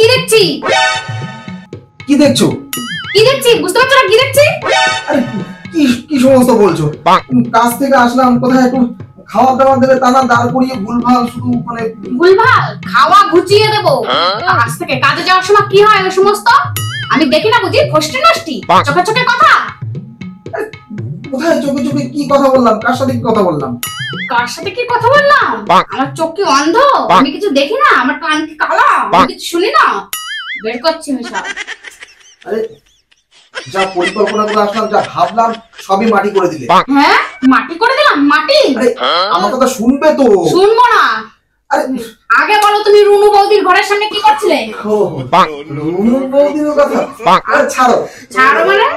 কি দেখছি? কি দেখছো? কি দেখছি বুঝতে পারছো না? কি দেখছি? আরে কি কি সমস্ত বলছো? কাজ থেকে আসলাম, কোথায় একটু খাওয়া দাওয়া দেবে তা না, দাঁড় করিয়ে ভুলভাল শুধু মানে ভুলভাল খাওয়া ঘুচিয়ে দেবো। আজ থেকে কাজে যাওয়ার সময় কি হয় ওই সমস্ত আমি দেখি না বুঝি? ফষ্টি নষ্টি চোখে চোখে কথা। কোথায় চোখে চোখে কি কথা বললাম? কার সাথে কি কথা বললাম? কার সাথে কি কথা বললাম? আমার চোখ কি অন্ধ? আমি কিছু দেখি না? আমার কান কি কালা? আমি কিছু শুনি না? বের করছি আমি সব। আরে যা পরিকল্পনা করে আসলাম, যা ভাবলাম সবই মাটি করে দিলে। হ্যাঁ মাটি করে দিলাম? মাটি? আরে আমার কথা শুনবে তো? শুনবো না। আরে আগে বলো তুমি রুনু বৌদির ঘরের সামনে কি করছিলে? রুনু বৌদির কথা আরে ছাড়ো। ছাড়ো মানে?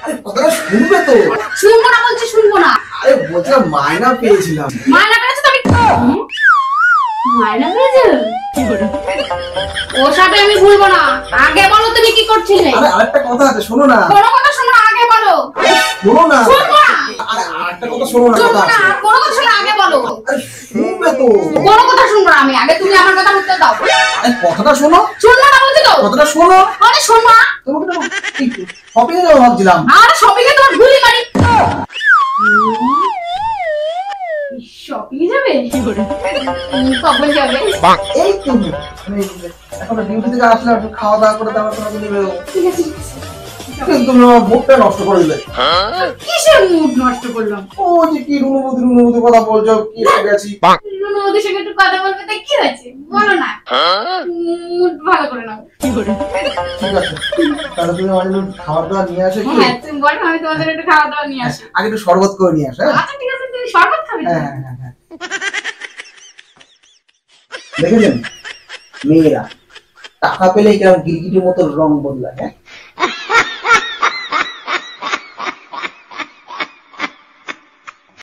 আরে কথাটা শুনবে তো? শুনবো না বলছি, শুনবো না। আরে বলছিলাম মায়না পেয়েছিলাম। মায়না পেয়েছো তুমি? মায়না পেয়েছো? ওসবে আমি ভুলবো না। আগে বলো তুমি কি করছিলে? আরে আরেকটা কথা আছে, শোনো না। কোনো কথা শোনো না, আগে বলো। শোনো না। শুনবো না। আরে আরেকটা কথা শোনো না, শুনবো কথা না, আছে। কোনো কথা শোনো, আগে বলো। আরে শুনবে তো? কোনো কথা শুনবো না আমি, আগে তুমি আমার কথা উত্তর দাও। আরে কথাটা শোনো। শুনবো না বলছি তো। কথাটা শোনো। আরে শুনবো না। তোমাকে তো শপিং এ যাবো ভাবছিলাম। আরে শপিং এ তোমার গুলি মারি। শপিং যাবে? কখন যাবে? এই তো মানে এখন ডিউটি থেকে আসলে একটু খাওয়া দাওয়া করে তারপর তোমাকে নিয়ে বেরোবো। ঠিক আছে, ঠিক আছে। কিন্তু তুমি আমার মুডটা নষ্ট করে দিলে। কিসের মুড নষ্ট করলাম? ও যে কি রুনু বৌদি কথা বলছো, কি এসে গেছি। রুনু ওদের সঙ্গে একটু কথা বলবে তাই কি হয়েছে? বলো না। মুড ভালো করে নাও। ঠিক আছে, তাহলে তুমি আমার জন্য খাবার দাবার নিয়ে আসো কি? হ্যাঁ তুমি বলো, আমি তোমাদের একটু খাওয়া দাওয়া নিয়ে আসি। আগে একটু শরবত করে নিয়ে আসো। আচ্ছা ঠিক আছে, তুমি শরবত খাবে তো? হ্যাঁ হ্যাঁ হ্যাঁ। দেখেছেন মেয়েরা টাকা পেলে কেমন গিরগিটির মতো রং বদলায়। হ্যাঁ